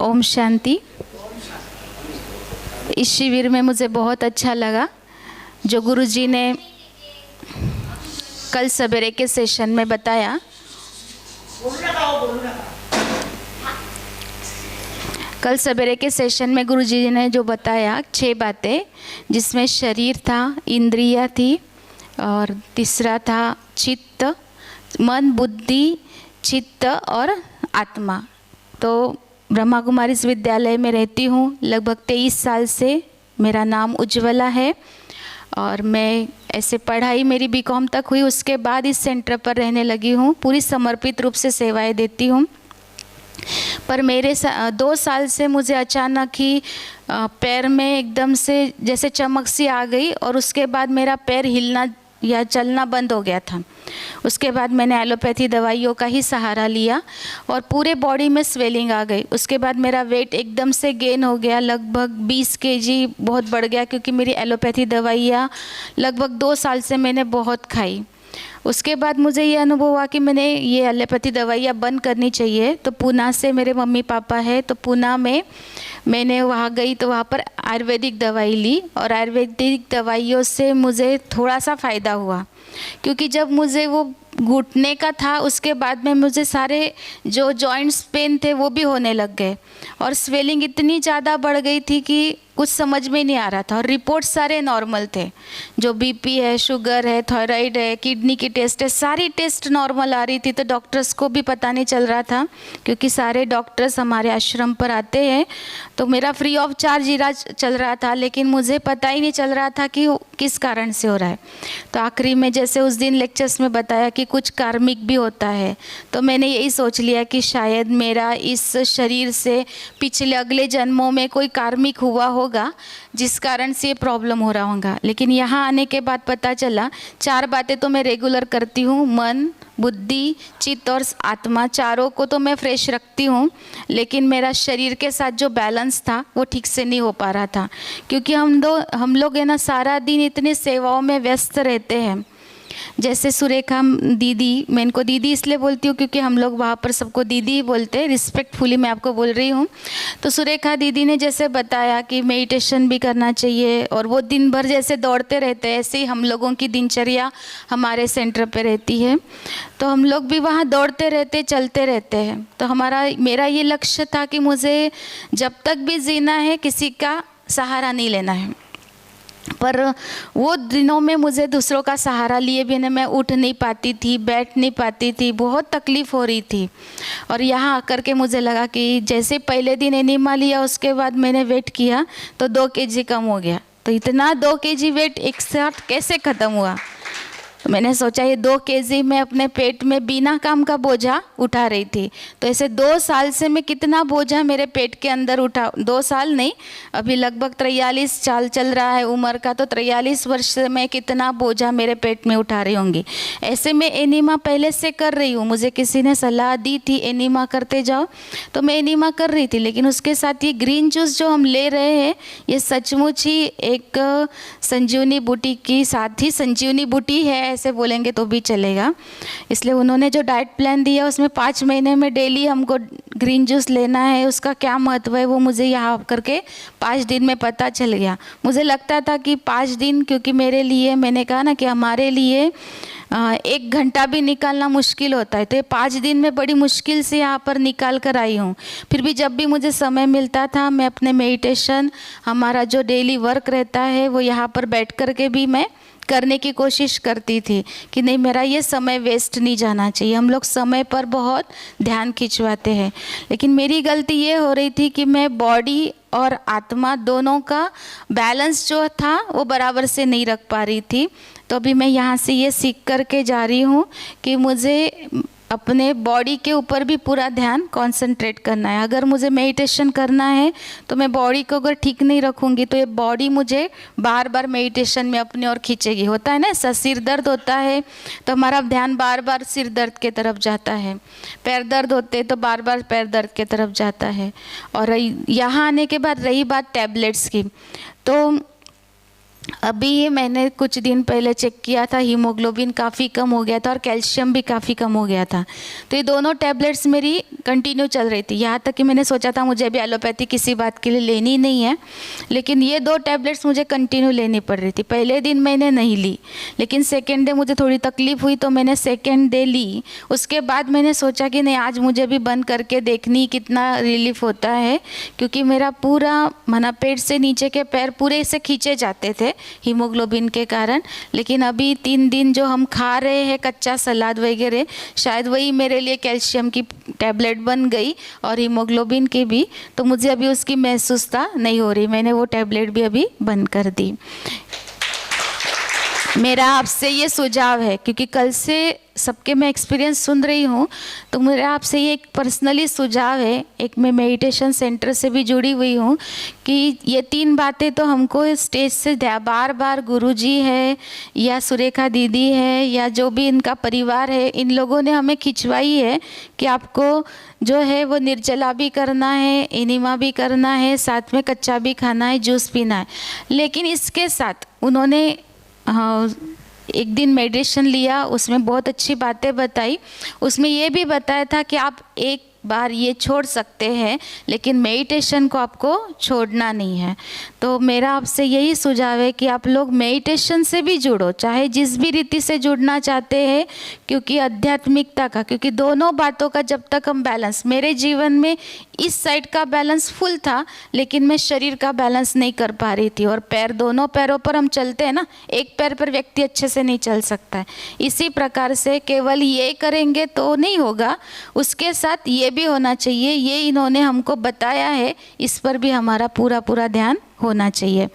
ओम शांति। इस शिविर में मुझे बहुत अच्छा लगा जो गुरुजी ने कल सवेरे के सेशन में बताया। कल सवेरे के सेशन में गुरुजी ने जो बताया 6 बातें, जिसमें शरीर था, इंद्रिया थी और तीसरा था चित्त, मन, बुद्धि, चित्त और आत्मा। तो ब्रह्मा कुमारीज विद्यालय में रहती हूँ लगभग 23 साल से। मेरा नाम उज्ज्वला है और मैं ऐसे पढ़ाई मेरी बीकॉम तक हुई, उसके बाद इस सेंटर पर रहने लगी हूँ। पूरी समर्पित रूप से सेवाएं देती हूँ। पर मेरे 2 साल से मुझे अचानक ही पैर में एकदम से जैसे चमक सी आ गई और उसके बाद मेरा पैर हिलना या चलना बंद हो गया था। उसके बाद मैंने एलोपैथी दवाइयों का ही सहारा लिया और पूरे बॉडी में स्वेलिंग आ गई। उसके बाद मेरा वेट एकदम से गेन हो गया, लगभग 20 केजी बहुत बढ़ गया, क्योंकि मेरी एलोपैथी दवाइयाँ लगभग 2 साल से मैंने बहुत खाई। उसके बाद मुझे ये अनुभव हुआ कि मैंने ये एलोपैथी दवाइयाँ बंद करनी चाहिए। तो पूना से मेरे मम्मी पापा है, तो पूना में मैंने वहाँ गई तो वहाँ पर आयुर्वेदिक दवाई ली और आयुर्वेदिक दवाइयों से मुझे थोड़ा सा फ़ायदा हुआ, क्योंकि जब मुझे वो घुटने का था उसके बाद में मुझे सारे जो जॉइंट्स पेन थे वो भी होने लग गए और स्वेलिंग इतनी ज़्यादा बढ़ गई थी कि कुछ समझ में नहीं आ रहा था। और रिपोर्ट सारे नॉर्मल थे, जो बीपी है, शुगर है, थायराइड है, किडनी की टेस्ट है, सारी टेस्ट नॉर्मल आ रही थी। तो डॉक्टर्स को भी पता नहीं चल रहा था, क्योंकि सारे डॉक्टर्स हमारे आश्रम पर आते हैं। तो मेरा फ्री ऑफ चार्ज इलाज चल रहा था, लेकिन मुझे पता ही नहीं चल रहा था कि किस कारण से हो रहा है। तो आखिरी में जैसे उस दिन लेक्चर्स में बताया कि कुछ कार्मिक भी होता है, तो मैंने यही सोच लिया कि शायद मेरा इस शरीर से पिछले अगले जन्मों में कोई कार्मिक हुआ होगा, जिस कारण से ये प्रॉब्लम हो रहा होगा। लेकिन यहाँ आने के बाद पता चला 4 बातें तो मैं रेगुलर करती हूँ, मन, बुद्धि, चित्त और आत्मा, चारों को तो मैं फ्रेश रखती हूँ, लेकिन मेरा शरीर के साथ जो बैलेंस था वो ठीक से नहीं हो पा रहा था, क्योंकि हम लोग है ना सारा दिन इतनी सेवाओं में व्यस्त रहते हैं। जैसे सुरेखा दीदी, मैं इनको दीदी इसलिए बोलती हूँ क्योंकि हम लोग वहाँ पर सबको दीदी ही बोलते हैं, रिस्पेक्टफुली मैं आपको बोल रही हूँ। तो सुरेखा दीदी ने जैसे बताया कि मेडिटेशन भी करना चाहिए और वो दिन भर जैसे दौड़ते रहते हैं, ऐसे ही हम लोगों की दिनचर्या हमारे सेंटर पे रहती है। तो हम लोग भी वहाँ दौड़ते रहते, चलते रहते हैं। तो मेरा ये लक्ष्य था कि मुझे जब तक भी जीना है किसी का सहारा नहीं लेना है। पर वो दिनों में मुझे दूसरों का सहारा लिए बिना मैं उठ नहीं पाती थी, बैठ नहीं पाती थी, बहुत तकलीफ़ हो रही थी। और यहाँ आकर के मुझे लगा कि जैसे पहले दिन एनिमा लिया, उसके बाद मैंने वेट किया तो 2 केजी कम हो गया। तो इतना 2 केजी वेट एक साथ कैसे ख़त्म हुआ? तो मैंने सोचा ये 2 केजी मैं अपने पेट में बिना काम का बोझा उठा रही थी। तो ऐसे 2 साल से मैं कितना बोझा मेरे पेट के अंदर उठा, 2 साल नहीं, अभी लगभग 43 साल चल रहा है उम्र का, तो 43 वर्ष से मैं कितना बोझा मेरे पेट में उठा रही होंगी। ऐसे मैं एनीमा पहले से कर रही हूँ, मुझे किसी ने सलाह दी थी एनीमा करते जाओ, तो मैं एनीमा कर रही थी। लेकिन उसके साथ ये ग्रीन जूस जो हम ले रहे हैं, ये सचमुच ही एक संजीवनी बूटी की साथ ही संजीवनी बूटी है, ऐसे बोलेंगे तो भी चलेगा। इसलिए उन्होंने जो डाइट प्लान दिया उसमें 5 महीने में डेली हमको ग्रीन जूस लेना है, उसका क्या महत्व है वो मुझे यहाँ करके 5 दिन में पता चल गया। मुझे लगता था कि 5 दिन, क्योंकि मेरे लिए, मैंने कहा ना कि हमारे लिए 1 घंटा भी निकालना मुश्किल होता है, तो ये 5 दिन में बड़ी मुश्किल से यहाँ पर निकाल कर आई हूँ। फिर भी जब भी मुझे समय मिलता था मैं अपने मेडिटेशन, हमारा जो डेली वर्क रहता है वो यहाँ पर बैठ कर के भी मैं करने की कोशिश करती थी कि नहीं, मेरा ये समय वेस्ट नहीं जाना चाहिए। हम लोग समय पर बहुत ध्यान खिंचवाते हैं, लेकिन मेरी गलती ये हो रही थी कि मैं बॉडी और आत्मा दोनों का बैलेंस जो था वो बराबर से नहीं रख पा रही थी। तो अभी मैं यहाँ से ये सीख कर के जा रही हूँ कि मुझे अपने बॉडी के ऊपर भी पूरा ध्यान कंसंट्रेट करना है। अगर मुझे मेडिटेशन करना है तो मैं बॉडी को अगर ठीक नहीं रखूँगी तो ये बॉडी मुझे बार बार मेडिटेशन में अपनी ओर खींचेगी। होता है ना, ऐसा सिर दर्द होता है तो हमारा ध्यान बार बार सिर दर्द के तरफ जाता है, पैर दर्द होते तो बार बार पैर दर्द के तरफ जाता है। और यहाँ आने के बाद रही बात टैबलेट्स की, तो अभी ये मैंने कुछ दिन पहले चेक किया था, हीमोग्लोबिन काफ़ी कम हो गया था और कैल्शियम भी काफ़ी कम हो गया था। तो ये दोनों टैबलेट्स मेरी कंटिन्यू चल रही थी, यहाँ तक कि मैंने सोचा था मुझे भी एलोपैथी किसी बात के लिए लेनी नहीं है, लेकिन ये 2 टैबलेट्स मुझे कंटिन्यू लेनी पड़ रही थी। पहले दिन मैंने नहीं ली, लेकिन सेकेंड डे मुझे थोड़ी तकलीफ़ हुई तो मैंने सेकेंड डे ली। उसके बाद मैंने सोचा कि नहीं, आज मुझे भी बंद करके देखनी कितना रिलीफ होता है, क्योंकि मेरा पूरा माना पेट से नीचे के पैर पूरे से खींचे जाते थे हीमोग्लोबिन के कारण। लेकिन अभी 3 दिन जो हम खा रहे हैं कच्चा सलाद वगैरह, शायद वही मेरे लिए कैल्शियम की टैबलेट बन गई और हीमोग्लोबिन की भी, तो मुझे अभी उसकी महसूसता नहीं हो रही। मैंने वो टैबलेट भी अभी बंद कर दी। मेरा आपसे ये सुझाव है, क्योंकि कल से सबके मैं एक्सपीरियंस सुन रही हूँ, तो मेरा आपसे ये एक पर्सनली सुझाव है। एक मैं मेडिटेशन सेंटर से भी जुड़ी हुई हूँ कि ये 3 बातें तो हमको स्टेज से बार बार गुरुजी है या सुरेखा दीदी है या जो भी इनका परिवार है, इन लोगों ने हमें खिंचवाई है कि आपको जो है वो निर्जला भी करना है, एनिमा भी करना है, साथ में कच्चा भी खाना है, जूस पीना है। लेकिन इसके साथ उन्होंने एक दिन मेडिटेशन लिया, उसमें बहुत अच्छी बातें बताई। उसमें ये भी बताया था कि आप एक बार ये छोड़ सकते हैं, लेकिन मेडिटेशन को आपको छोड़ना नहीं है। तो मेरा आपसे यही सुझाव है कि आप लोग मेडिटेशन से भी जुड़ो, चाहे जिस भी रीति से जुड़ना चाहते हैं, क्योंकि आध्यात्मिकता का, क्योंकि दोनों बातों का जब तक हम बैलेंस, मेरे जीवन में इस साइड का बैलेंस फुल था, लेकिन मैं शरीर का बैलेंस नहीं कर पा रही थी। और पैर, दोनों पैरों पर हम चलते हैं ना, एक पैर पर व्यक्ति अच्छे से नहीं चल सकता है। इसी प्रकार से केवल ये करेंगे तो नहीं होगा, उसके साथ ये भी होना चाहिए। ये इन्होंने हमको बताया है, इस पर भी हमारा पूरा ध्यान होना चाहिए।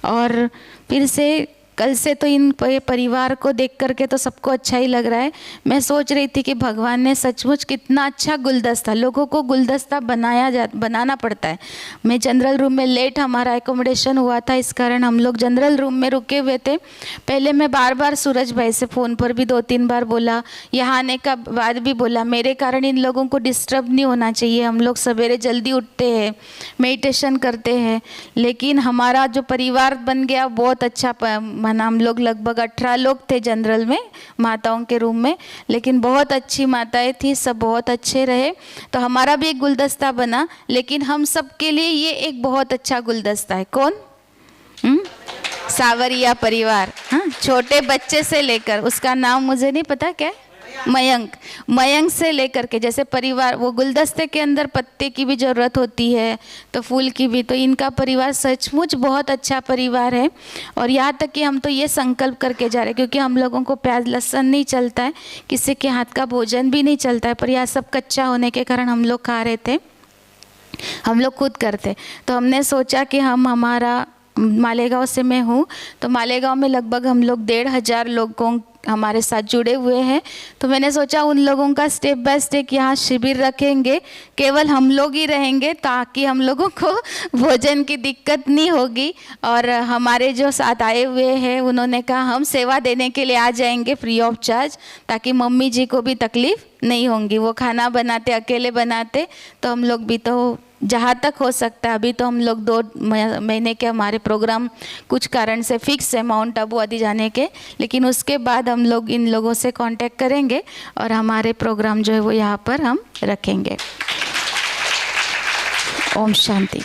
और फिर से कल से तो इन परिवार को देख करके तो सबको अच्छा ही लग रहा है। मैं सोच रही थी कि भगवान ने सचमुच कितना अच्छा गुलदस्ता, लोगों को गुलदस्ता बनाना पड़ता है। मैं जनरल रूम में लेट हमारा एकोमोडेशन हुआ था, इस कारण हम लोग जनरल रूम में रुके हुए थे। पहले मैं बार बार सूरज भाई से फ़ोन पर भी 2-3 बार बोला, यहाँ आने का बाद भी बोला, मेरे कारण इन लोगों को डिस्टर्ब नहीं होना चाहिए। हम लोग सवेरे जल्दी उठते हैं, मेडिटेशन करते हैं, लेकिन हमारा जो परिवार बन गया बहुत अच्छा माना। हम लोग लगभग 18 लोग थे जनरल में, माताओं के रूम में, लेकिन बहुत अच्छी माताएं थी, सब बहुत अच्छे रहे। तो हमारा भी एक गुलदस्ता बना, लेकिन हम सब के लिए ये एक बहुत अच्छा गुलदस्ता है। कौन? सावरिया परिवार। हाँ, छोटे बच्चे से लेकर, उसका नाम मुझे नहीं पता क्या है, मयंक से लेकर के, जैसे परिवार, वो गुलदस्ते के अंदर पत्ते की भी ज़रूरत होती है तो फूल की भी, तो इनका परिवार सचमुच बहुत अच्छा परिवार है। और यहाँ तक कि हम तो ये संकल्प करके जा रहे हैं, क्योंकि हम लोगों को प्याज लहसुन नहीं चलता है, किसी के हाथ का भोजन भी नहीं चलता है, पर यह सब कच्चा होने के कारण हम लोग खा रहे थे, हम लोग खुद करते। तो हमने सोचा कि हम, हमारा मालेगांव से मैं हूँ, तो मालेगांव में लगभग हम लोग 1,500 लोगों हमारे साथ जुड़े हुए हैं। तो मैंने सोचा उन लोगों का स्टेप बाय स्टेप यहाँ शिविर रखेंगे, केवल हम लोग ही रहेंगे, ताकि हम लोगों को भोजन की दिक्कत नहीं होगी। और हमारे जो साथ आए हुए हैं उन्होंने कहा हम सेवा देने के लिए आ जाएंगे फ्री ऑफ चार्ज, ताकि मम्मी जी को भी तकलीफ़ नहीं होंगी। वो खाना बनाते, अकेले बनाते, तो हम लोग भी तो जहाँ तक हो सकता है, अभी तो हम लोग 2 महीने के हमारे प्रोग्राम कुछ कारण से फिक्स है माउंट आबू आदि जाने के, लेकिन उसके बाद हम लोग इन लोगों से कांटेक्ट करेंगे और हमारे प्रोग्राम जो है वो यहाँ पर हम रखेंगे। ओम शांति।